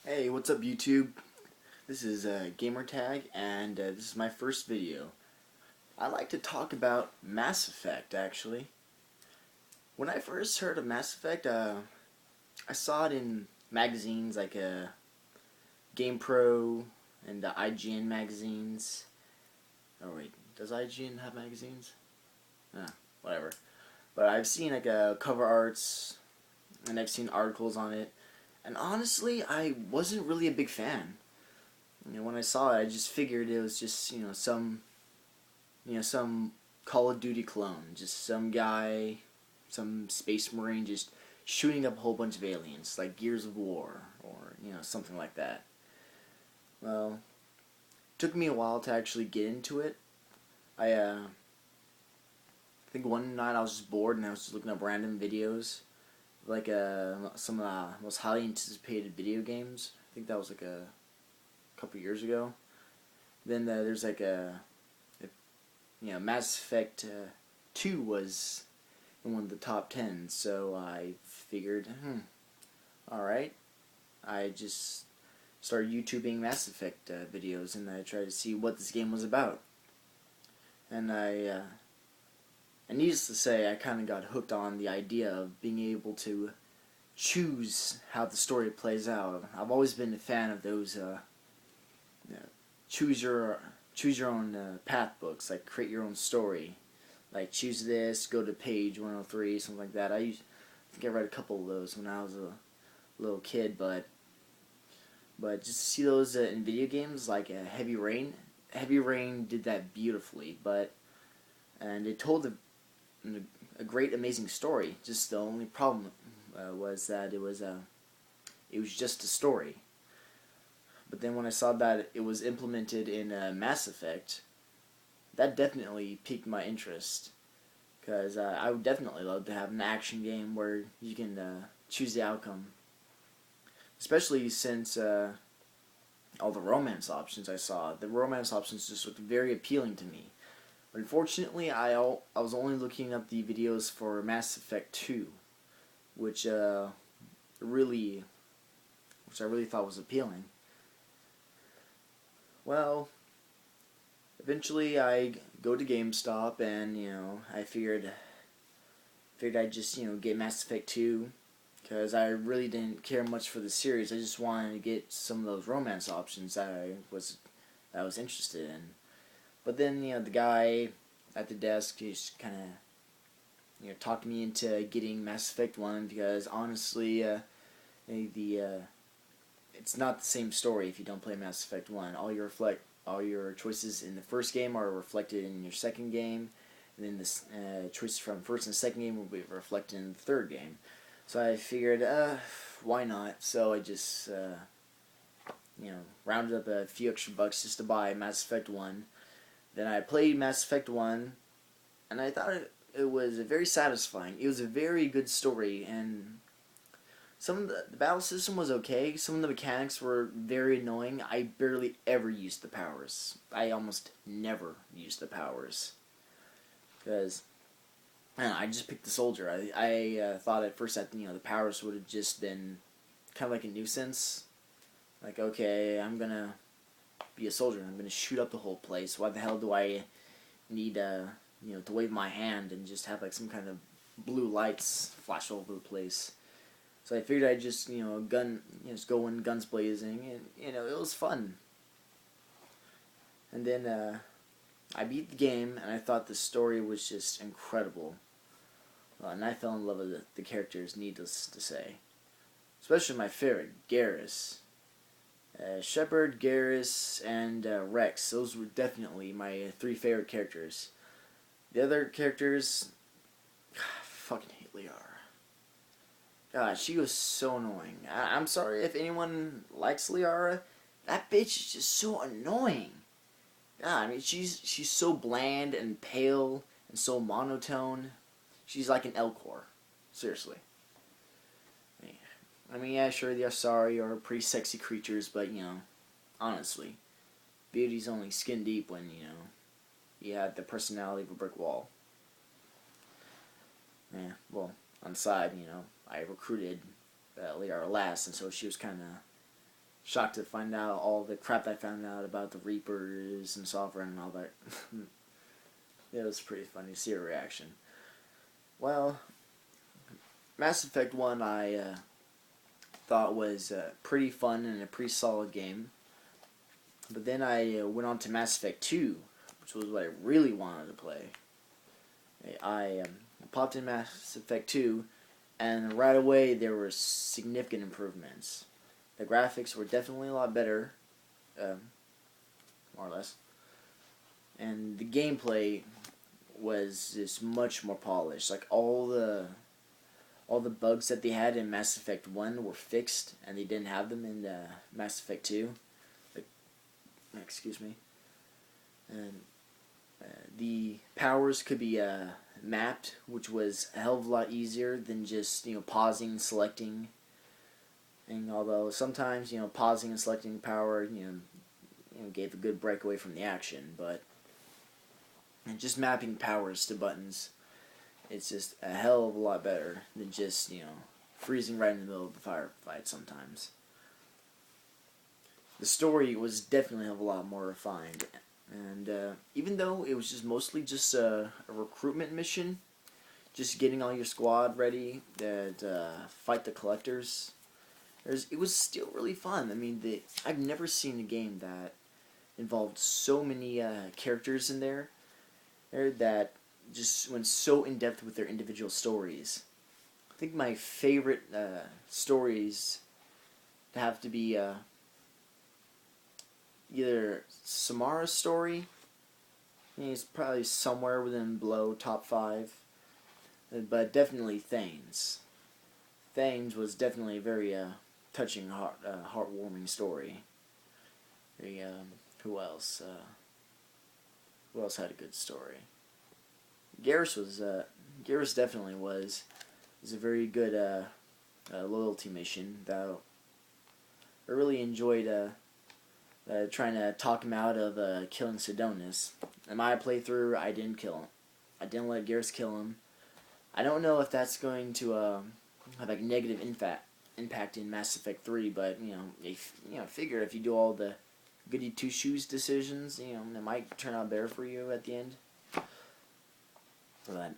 Hey, what's up YouTube? This is Gamerrintag, and this is my first video. I like to talk about Mass Effect, actually. When I first heard of Mass Effect, I saw it in magazines like GamePro and IGN magazines. Oh wait, does IGN have magazines? Whatever. But I've seen like cover arts, and I've seen articles on it. And honestly, I wasn't really a big fan. When I saw it, I just figured it was just some Call of Duty clone, just some guy, some space marine, just shooting up a whole bunch of aliens, like Gears of War or something like that. Well, it took me a while to actually get into it. I think one night I was just bored and I was just looking up random videos, like some of the most highly anticipated video games. I think that was like a couple years ago. Then there's like Mass Effect 2 was in one of the top 10, so I figured, alright. I just started YouTubing Mass Effect videos, and I tried to see what this game was about. And and needless to say, I kind of got hooked on the idea of being able to choose how the story plays out. I've always been a fan of those choose your own path books, like create your own story, like choose this, go to page 103, something like that. I think I read a couple of those when I was a little kid, but just to see those in video games like Heavy Rain did that beautifully, and it told a great, amazing story. Just the only problem was that it was just a story. But then when I saw that it was implemented in Mass Effect, that definitely piqued my interest. Because I would definitely love to have an action game where you can choose the outcome. Especially since all the romance options I saw. The romance options just looked very appealing to me. But unfortunately, I was only looking up the videos for Mass Effect 2, which I really thought was appealing. Well, eventually I go to GameStop and I figured I'd just get Mass Effect 2 because I really didn't care much for the series. I just wanted to get some of those romance options that I was interested in. But then the guy at the desk just kind of talked me into getting Mass Effect 1 because honestly it's not the same story if you don't play Mass Effect 1. All your choices in the first game are reflected in your second game, and then the choices from first and second game will be reflected in the third game. So I figured, why not? So I just rounded up a few extra bucks just to buy Mass Effect 1. Then I played Mass Effect 1, and I thought it was very satisfying. It was a very good story, and some of the battle system was okay. Some of the mechanics were very annoying. I barely ever used the powers. I almost never used the powers. Because I just picked the soldier. I thought at first that the powers would have just been kind of like a nuisance. Like, okay, I'm going to be a soldier. I'm going to shoot up the whole place. Why the hell do I need to wave my hand and just have like some kind of blue lights flash all over the place? So I figured I'd just just go in guns blazing, and it was fun. And then I beat the game, and I thought the story was just incredible. And I fell in love with the characters, needless to say. Especially my favorite, Garrus. Shepard, Garrus, and Rex. Those were definitely my three favorite characters. The other characters, I fucking hate Liara. God, she was so annoying. I'm sorry if anyone likes Liara. That bitch is just so annoying. God, I mean, she's so bland and pale and so monotone. She's like an Elcor. Seriously. I mean, yeah, sure, the Asari are pretty sexy creatures, but, honestly, beauty's only skin deep when, you have the personality of a brick wall. Yeah, well, on the side, I recruited Liara last, and so she was kind of shocked to find out all the crap I found out about the Reapers and Sovereign and all that. It was pretty funny to see her reaction. Well, Mass Effect 1 I thought was pretty fun and a pretty solid game. But then I went on to Mass Effect 2, which was what I really wanted to play. I popped in Mass Effect 2, and right away there were significant improvements. The graphics were definitely a lot better, more or less. And the gameplay was just much more polished. Like all the bugs that they had in Mass Effect 1 were fixed, and they didn't have them in Mass Effect 2. Excuse me. And the powers could be mapped, which was a hell of a lot easier than just pausing, selecting. And although sometimes pausing and selecting power gave a good break away from the action, but just mapping powers to buttons, it's just a hell of a lot better than just freezing right in the middle of the firefight sometimes. The story was definitely a lot more refined, and even though it was just mostly just a recruitment mission, just getting all your squad ready to fight the collectors, it was still really fun. I mean, I've never seen a game that involved so many characters in there that just went so in depth with their individual stories. I think my favorite stories have to be either Samara's story. He's probably somewhere within below top 5, but definitely Thane's. Thane's was definitely a very touching, heartwarming story. Who else? Who else had a good story? Garrus definitely was a very good loyalty mission that I really enjoyed trying to talk him out of killing Sidonus. In my playthrough, I didn't kill him. I didn't let Garrus kill him. I don't know if that's going to have a negative impact in Mass Effect 3, but figure if you do all the goody two shoes decisions, it might turn out better for you at the end. But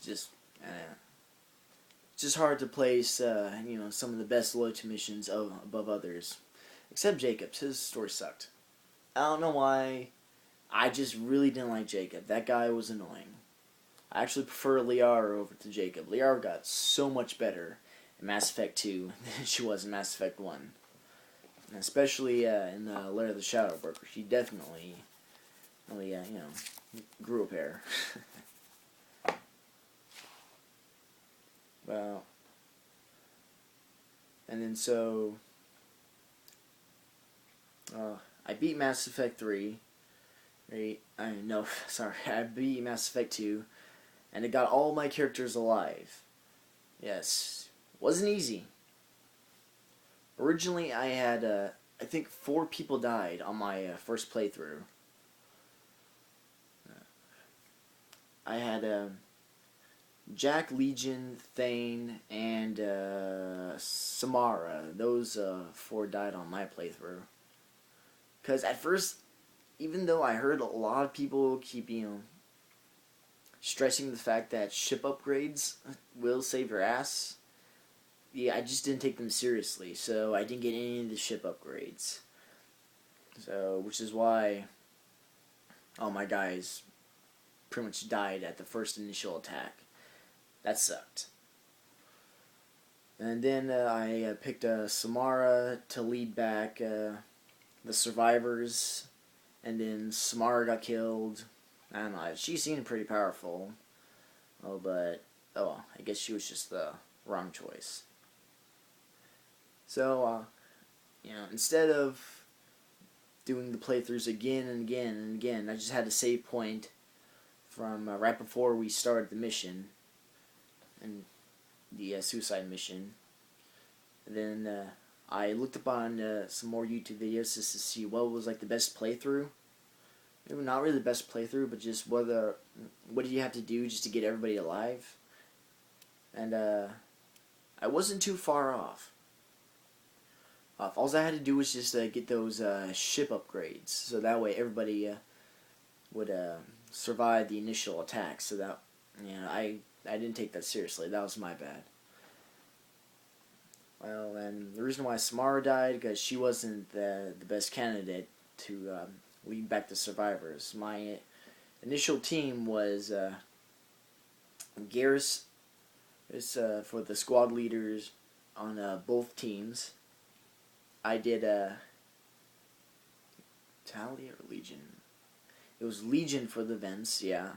just hard to place some of the best loyalty missions above others. Except Jacob's. His story sucked. I don't know why. I just really didn't like Jacob. That guy was annoying. I actually prefer Liara over to Jacob. Liara got so much better in Mass Effect 2 than she was in Mass Effect 1. And especially in the Lair of the Shadow Broker. She definitely really, grew a pair. Well, and then so I beat Mass Effect 3. Right? I beat Mass Effect 2, and it got all my characters alive. Yes, wasn't easy. Originally, I had I think 4 people died on my first playthrough. I had Jack, Legion, Thane, and Samara. Those 4 died on my playthrough. Because at first, even though I heard a lot of people keep, stressing the fact that ship upgrades will save your ass, I just didn't take them seriously. So I didn't get any of the ship upgrades. So, which is why all my guys pretty much died at the first initial attack. That sucked. And then I picked Samara to lead back the survivors, and then Samara got killed. I don't know, she seemed pretty powerful. But I guess she was just the wrong choice. So, instead of doing the playthroughs again and again and again, I just had a save point from right before we started the mission, and the suicide mission. And then I looked up on some more YouTube videos just to see what was like the best playthrough. Maybe not really the best playthrough, but just what do you have to do just to get everybody alive. And I wasn't too far off. off. All I had to do was just get those ship upgrades, so that way everybody would survive the initial attack. So that, I didn't take that seriously. That was my bad. Well, and the reason why Samara died, because she wasn't the best candidate to lead back the survivors. My initial team was Garrus is for the squad leaders on both teams. I did Tally or Legion? It was Legion for the vents, yeah.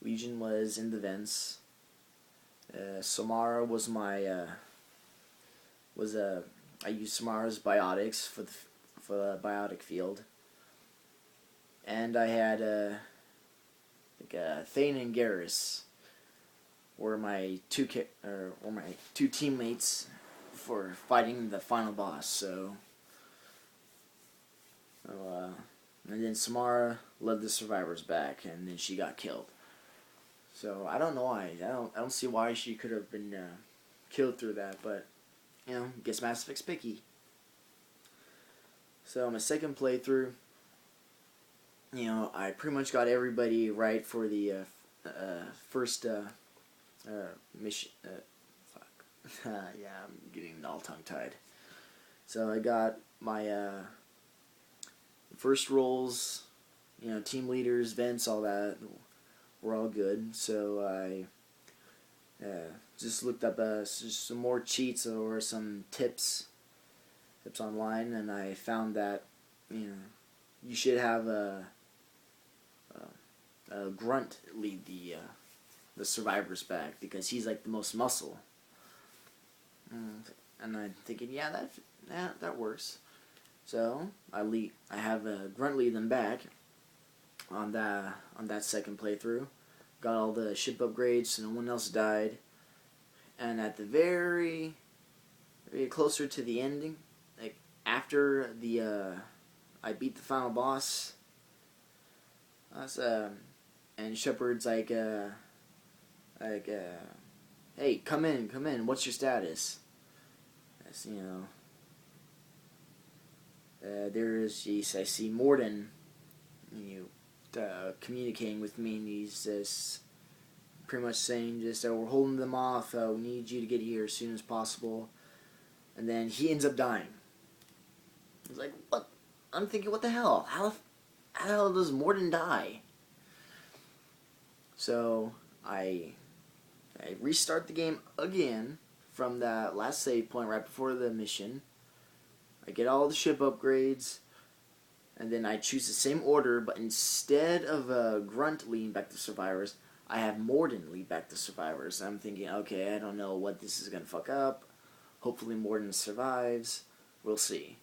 Legion was in the vents. Samara was my I used Samara's biotics for the biotic field, and I had Thane and Garrus were my two teammates for fighting the final boss. So, and then Samara led the survivors back, and then she got killed. So I don't know why. I don't see why she could have been killed through that, but guess Mass Effect's picky. So my second playthrough, I pretty much got everybody right for the first mission. Yeah, I'm getting all tongue-tied. So I got my first roles, team leaders, vents, all that were all good. So I just looked up just some more cheats or some tips online, and I found that you should have a grunt lead the survivors back, because he's like the most muscle. And I'm thinking, yeah, that works. So I have a grunt lead them back on that second playthrough. Got all the ship upgrades, so no one else died. And at the very closer to the ending, like after I beat the final boss, and Shepard's like, hey, come in, what's your status? As, I see Morden, communicating with me, and he's just pretty much saying just, we're holding them off, we need you to get here as soon as possible. And then he ends up dying. He's like, what? I'm thinking, what the hell? How the hell does Morden die? So I restart the game again from that last save point right before the mission. I get all the ship upgrades, and then I choose the same order, but instead of Grunt leading back the survivors, I have Morden lead back the survivors. I'm thinking, okay, I don't know what this is going to fuck up. Hopefully Morden survives. We'll see.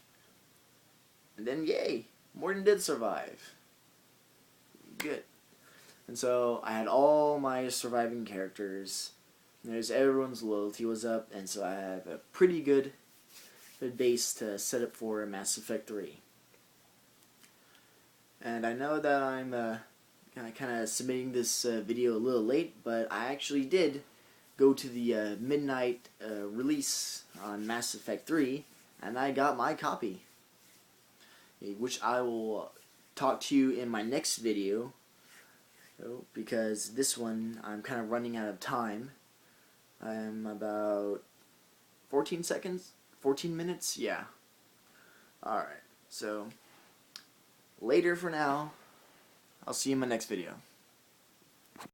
And then, yay, Morden did survive. Good. And so I had all my surviving characters. There's everyone's loyalty was up, and so I have a pretty good base to set up for Mass Effect 3. And I know that I'm kind of submitting this video a little late, but I actually did go to the midnight release on Mass Effect 3, and I got my copy, which I will talk to you in my next video, because this one I'm kind of running out of time. I'm about 14 minutes, yeah. Alright, so later for now. I'll see you in my next video.